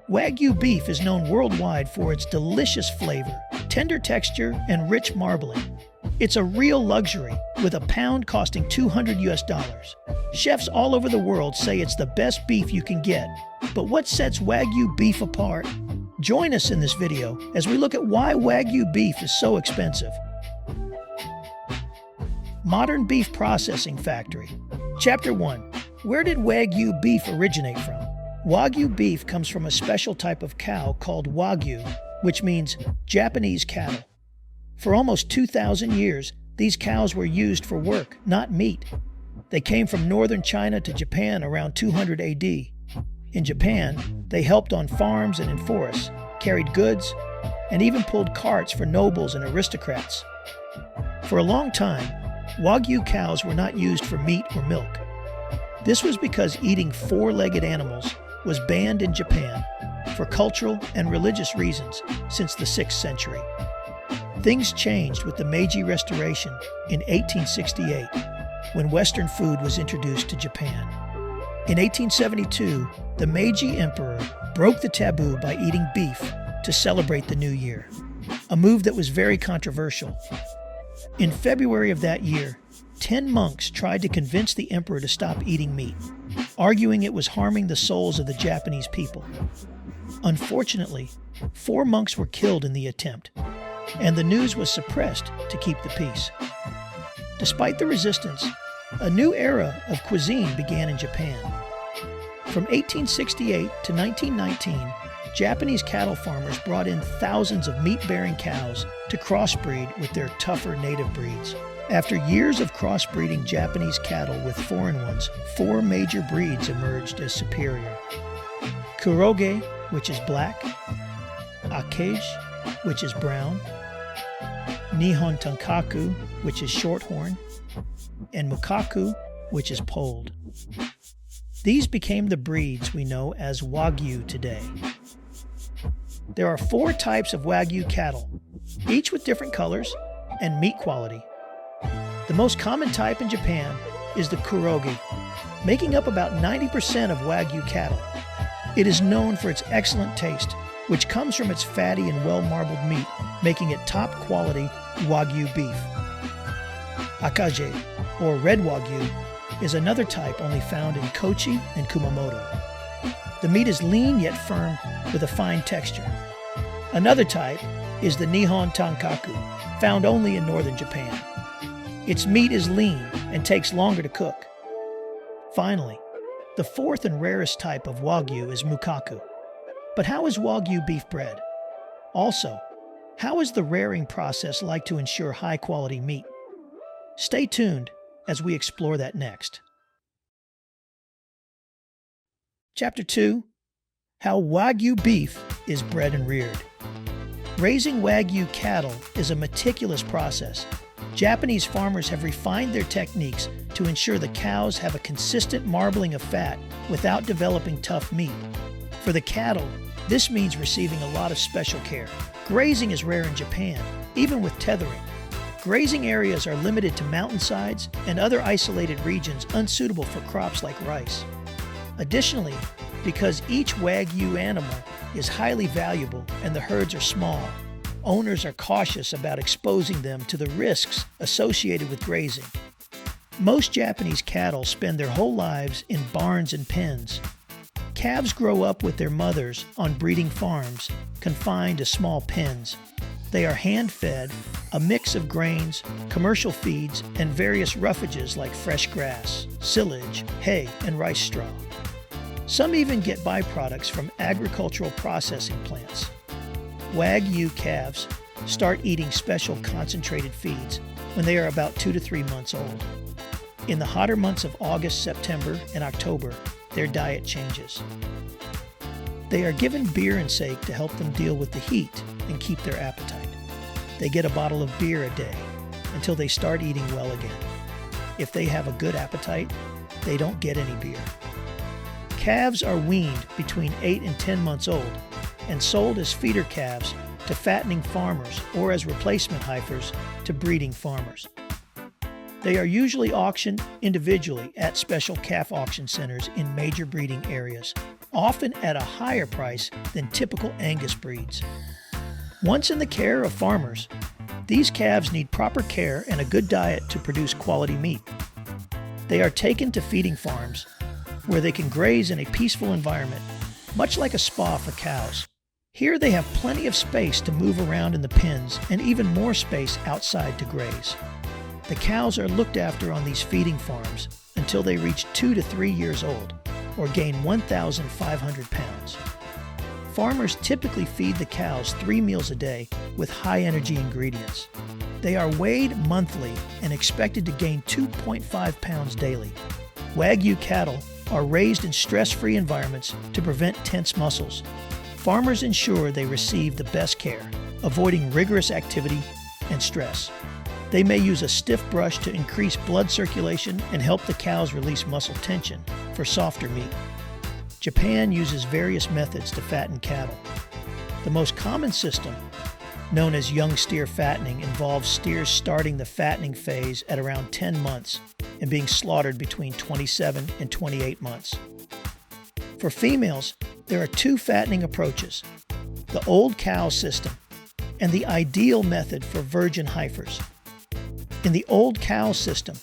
Wagyu beef is known worldwide for its delicious flavor, tender texture, and rich marbling. It's a real luxury, with a pound costing $200. Chefs all over the world say it's the best beef you can get. But what sets Wagyu beef apart? Join us in this video as we look at why Wagyu beef is so expensive. Modern Beef Processing Factory. Chapter 1. Where did Wagyu beef originate from? Wagyu beef comes from a special type of cow called Wagyu, which means Japanese cattle. For almost 2,000 years, these cows were used for work, not meat. They came from northern China to Japan around 200 AD. In Japan, they helped on farms and in forests, carried goods, and even pulled carts for nobles and aristocrats. For a long time, Wagyu cows were not used for meat or milk. This was because eating four-legged animals was banned in Japan for cultural and religious reasons since the 6th century. Things changed with the Meiji Restoration in 1868, when Western food was introduced to Japan. In 1872, the Meiji Emperor broke the taboo by eating beef to celebrate the new year, a move that was very controversial. In February of that year, 10 monks tried to convince the emperor to stop eating meat, arguing it was harming the souls of the Japanese people. Unfortunately, 4 monks were killed in the attempt, and the news was suppressed to keep the peace. Despite the resistance, a new era of cuisine began in Japan. From 1868 to 1919, Japanese cattle farmers brought in thousands of meat-bearing cows to crossbreed with their tougher native breeds. After years of crossbreeding Japanese cattle with foreign ones, 4 major breeds emerged as superior. Kuroge, which is black, Akage, which is brown, Nihon Tankaku, which is shorthorn, and Mukaku, which is polled. These became the breeds we know as Wagyu today. There are 4 types of Wagyu cattle, each with different colors and meat quality. The most common type in Japan is the Kuroge, making up about 90% of Wagyu cattle. It is known for its excellent taste, which comes from its fatty and well-marbled meat, making it top-quality Wagyu beef. Akage, or red Wagyu, is another type only found in Kochi and Kumamoto. The meat is lean yet firm with a fine texture. Another type is the Nihon Tankaku, found only in northern Japan. Its meat is lean and takes longer to cook. Finally, the 4th and rarest type of Wagyu is Mukaku. But how is Wagyu beef bred? Also, how is the rearing process like to ensure high-quality meat? Stay tuned as we explore that next. Chapter 2. How Wagyu beef is bred and reared. Raising Wagyu cattle is a meticulous process. Japanese farmers have refined their techniques to ensure the cows have a consistent marbling of fat without developing tough meat. For the cattle, this means receiving a lot of special care. Grazing is rare in Japan, even with tethering. Grazing areas are limited to mountainsides and other isolated regions unsuitable for crops like rice. Additionally, because each Wagyu animal is highly valuable and the herds are small, owners are cautious about exposing them to the risks associated with grazing. Most Japanese cattle spend their whole lives in barns and pens. Calves grow up with their mothers on breeding farms, confined to small pens. They are hand-fed, a mix of grains, commercial feeds, and various roughages like fresh grass, silage, hay, and rice straw. Some even get byproducts from agricultural processing plants. Wagyu calves start eating special concentrated feeds when they are about 2 to 3 months old. In the hotter months of August, September, and October, their diet changes. They are given beer and sake to help them deal with the heat and keep their appetite. They get a bottle of beer a day until they start eating well again. If they have a good appetite, they don't get any beer. Calves are weaned between 8 and 10 months old and sold as feeder calves to fattening farmers or as replacement heifers to breeding farmers. They are usually auctioned individually at special calf auction centers in major breeding areas, often at a higher price than typical Angus breeds. Once in the care of farmers, these calves need proper care and a good diet to produce quality meat. They are taken to feeding farms, where they can graze in a peaceful environment, much like a spa for cows. Here they have plenty of space to move around in the pens and even more space outside to graze. The cows are looked after on these feeding farms until they reach 2 to 3 years old, or gain 1,500 pounds. Farmers typically feed the cows 3 meals a day with high-energy ingredients. They are weighed monthly and expected to gain 2.5 pounds daily. Wagyu cattle are raised in stress-free environments to prevent tense muscles. Farmers ensure they receive the best care, avoiding rigorous activity and stress. They may use a stiff brush to increase blood circulation and help the cows release muscle tension for softer meat. Japan uses various methods to fatten cattle. The most common system, known as young steer fattening, involves steers starting the fattening phase at around 10 months and being slaughtered between 27 and 28 months. For females, there are 2 fattening approaches: the old cow system and the ideal method for virgin heifers. In the old cow system,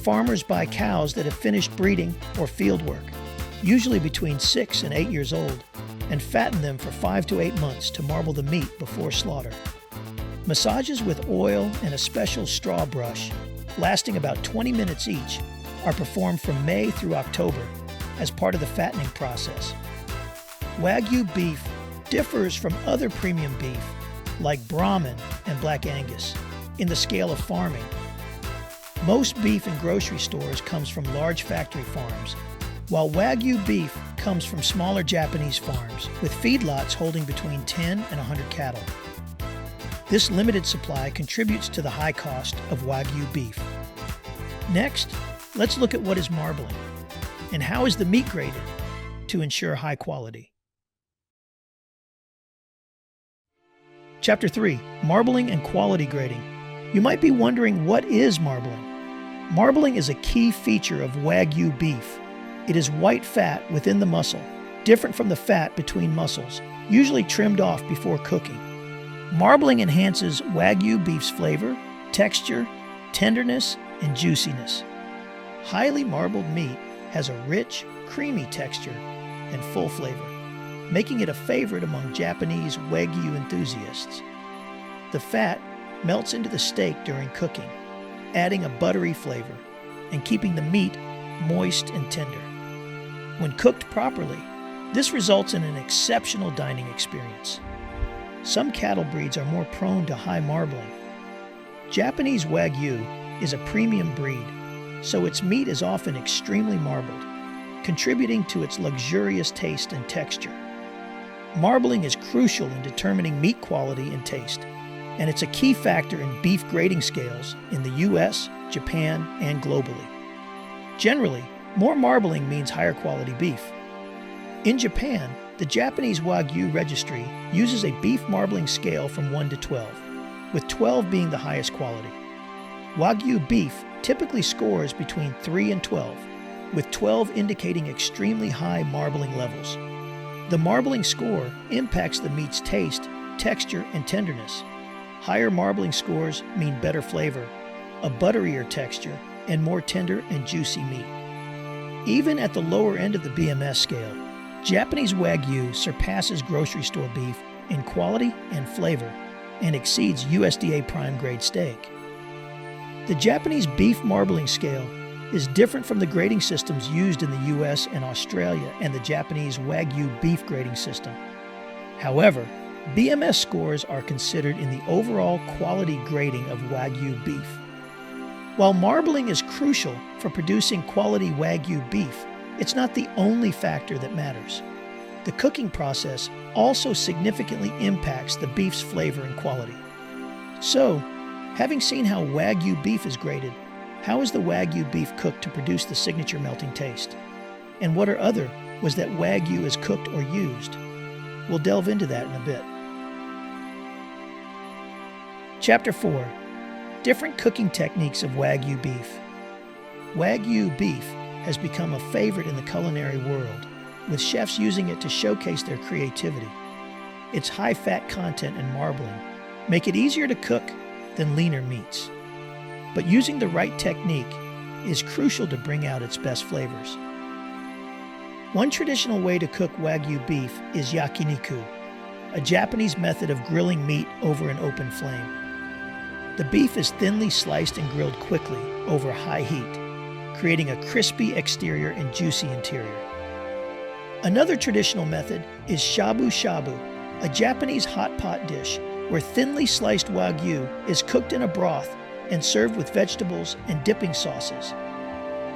farmers buy cows that have finished breeding or field work, usually between 6 and 8 years old, and fatten them for 5 to 8 months to marble the meat before slaughter. Massages with oil and a special straw brush, lasting about 20 minutes each, are performed from May through October as part of the fattening process. Wagyu beef differs from other premium beef, like Brahman and Black Angus, in the scale of farming. Most beef in grocery stores comes from large factory farms, while Wagyu beef comes from smaller Japanese farms, with feedlots holding between 10 and 100 cattle. This limited supply contributes to the high cost of Wagyu beef. Next, let's look at what is marbling, and how is the meat graded to ensure high quality. Chapter 3, Marbling and Quality Grading. You might be wondering, what is marbling? Marbling is a key feature of Wagyu beef. It is white fat within the muscle, different from the fat between muscles, usually trimmed off before cooking. Marbling enhances Wagyu beef's flavor, texture, tenderness, and juiciness. Highly marbled meat has a rich, creamy texture and full flavor, making it a favorite among Japanese Wagyu enthusiasts. The fat melts into the steak during cooking, adding a buttery flavor and keeping the meat moist and tender. When cooked properly, this results in an exceptional dining experience. Some cattle breeds are more prone to high marbling. Japanese Wagyu is a premium breed, so its meat is often extremely marbled, contributing to its luxurious taste and texture. Marbling is crucial in determining meat quality and taste, and it's a key factor in beef grading scales in the US, Japan, and globally. Generally, more marbling means higher quality beef. In Japan, the Japanese Wagyu Registry uses a beef marbling scale from 1 to 12, with 12 being the highest quality. Wagyu beef typically scores between 3 and 12, with 12 indicating extremely high marbling levels. The marbling score impacts the meat's taste, texture, and tenderness. Higher marbling scores mean better flavor, a butterier texture, and more tender and juicy meat. Even at the lower end of the BMS scale, Japanese Wagyu surpasses grocery store beef in quality and flavor and exceeds USDA prime grade steak. The Japanese beef marbling scale is different from the grading systems used in the US and Australia and the Japanese Wagyu beef grading system. However, BMS scores are considered in the overall quality grading of Wagyu beef. While marbling is crucial for producing quality Wagyu beef, it's not the only factor that matters. The cooking process also significantly impacts the beef's flavor and quality. So, having seen how Wagyu beef is graded, how is the Wagyu beef cooked to produce the signature melting taste? And what are other ways that Wagyu is cooked or used? We'll delve into that in a bit. Chapter 4. Different cooking techniques of Wagyu beef. Wagyu beef has become a favorite in the culinary world, with chefs using it to showcase their creativity. Its high fat content and marbling make it easier to cook than leaner meats. But using the right technique is crucial to bring out its best flavors. One traditional way to cook Wagyu beef is yakiniku, a Japanese method of grilling meat over an open flame. The beef is thinly sliced and grilled quickly over high heat, creating a crispy exterior and juicy interior. Another traditional method is shabu shabu, a Japanese hot pot dish where thinly sliced Wagyu is cooked in a broth and served with vegetables and dipping sauces.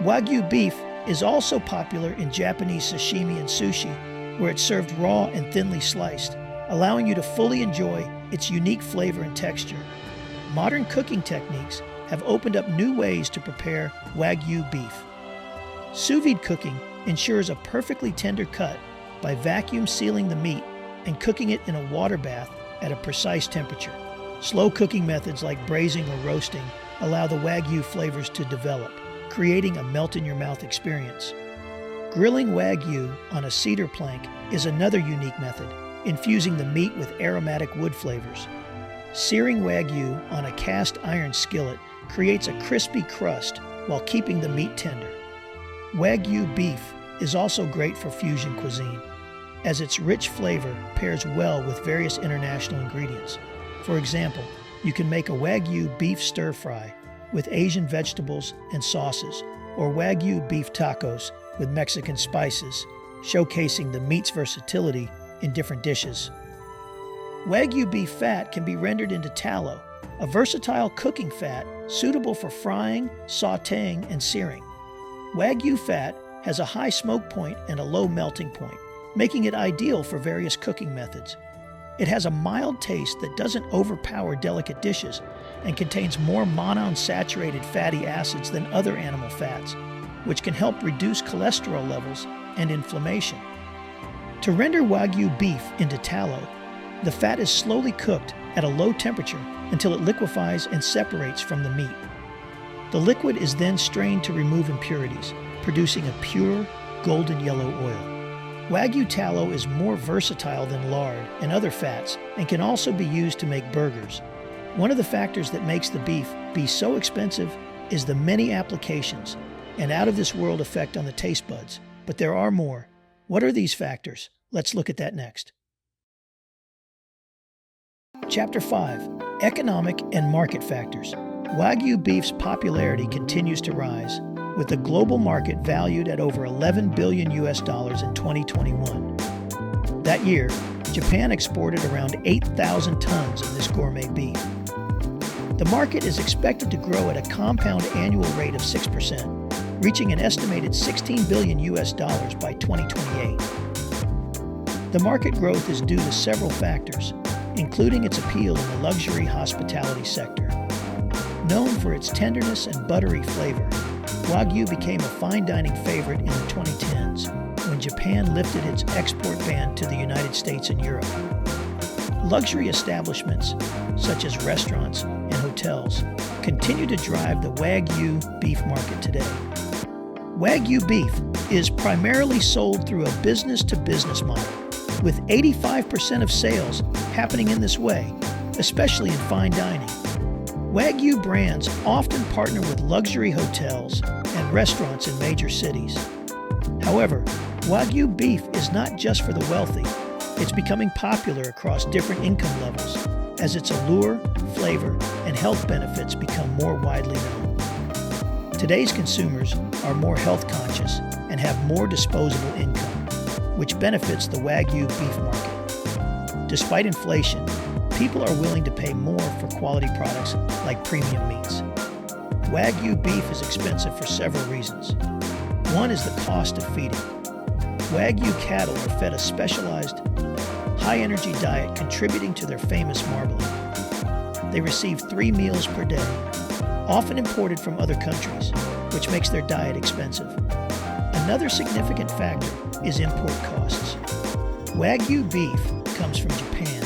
Wagyu beef is also popular in Japanese sashimi and sushi, where it's served raw and thinly sliced, allowing you to fully enjoy its unique flavor and texture. Modern cooking techniques have opened up new ways to prepare Wagyu beef. Sous vide cooking ensures a perfectly tender cut by vacuum sealing the meat and cooking it in a water bath at a precise temperature. Slow cooking methods like braising or roasting allow the Wagyu flavors to develop, creating a melt-in-your-mouth experience. Grilling Wagyu on a cedar plank is another unique method, infusing the meat with aromatic wood flavors. Searing Wagyu on a cast iron skillet creates a crispy crust while keeping the meat tender. Wagyu beef is also great for fusion cuisine, as its rich flavor pairs well with various international ingredients. For example, you can make a Wagyu beef stir-fry with Asian vegetables and sauces, or Wagyu beef tacos with Mexican spices, showcasing the meat's versatility in different dishes. Wagyu beef fat can be rendered into tallow, a versatile cooking fat suitable for frying, sautéing, and searing. Wagyu fat has a high smoke point and a low melting point, making it ideal for various cooking methods. It has a mild taste that doesn't overpower delicate dishes and contains more monounsaturated fatty acids than other animal fats, which can help reduce cholesterol levels and inflammation. To render Wagyu beef into tallow, the fat is slowly cooked at a low temperature until it liquefies and separates from the meat. The liquid is then strained to remove impurities, producing a pure, golden yellow oil. Wagyu tallow is more versatile than lard and other fats and can also be used to make burgers. One of the factors that makes the beef be so expensive is the many applications and out-of-this-world effect on the taste buds. But there are more. What are these factors? Let's look at that next. Chapter 5. Economic and Market Factors. Wagyu beef's popularity continues to rise, with the global market valued at over $11 billion in 2021. That year, Japan exported around 8,000 tons of this gourmet beef. The market is expected to grow at a compound annual rate of 6%, reaching an estimated $16 billion by 2028. The market growth is due to several factors, including its appeal in the luxury hospitality sector. Known for its tenderness and buttery flavor, Wagyu became a fine dining favorite in the 2010s when Japan lifted its export ban to the United States and Europe. Luxury establishments, such as restaurants and hotels, continue to drive the Wagyu beef market today. Wagyu beef is primarily sold through a business-to-business model, with 85% of sales happening in this way, especially in fine dining. Wagyu brands often partner with luxury hotels and restaurants in major cities. However, Wagyu beef is not just for the wealthy. It's becoming popular across different income levels as its allure, flavor, and health benefits become more widely known. Today's consumers are more health conscious and have more disposable income, which benefits the Wagyu beef market. Despite inflation, people are willing to pay more for quality products like premium meats. Wagyu beef is expensive for several reasons. One is the cost of feeding. Wagyu cattle are fed a specialized, high-energy diet contributing to their famous marbling. They receive 3 meals per day, often imported from other countries, which makes their diet expensive. Another significant factor is import costs. Wagyu beef comes from Japan,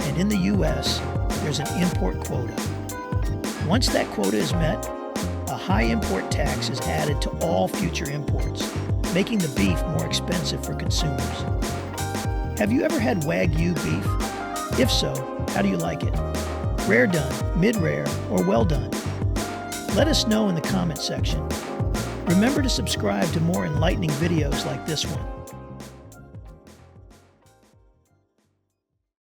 and in the U.S., there's an import quota. Once that quota is met, a high import tax is added to all future imports, making the beef more expensive for consumers. Have you ever had Wagyu beef? If so, how do you like it? Rare done, mid-rare, or well done? Let us know in the comment section. Remember to subscribe to more enlightening videos like this one.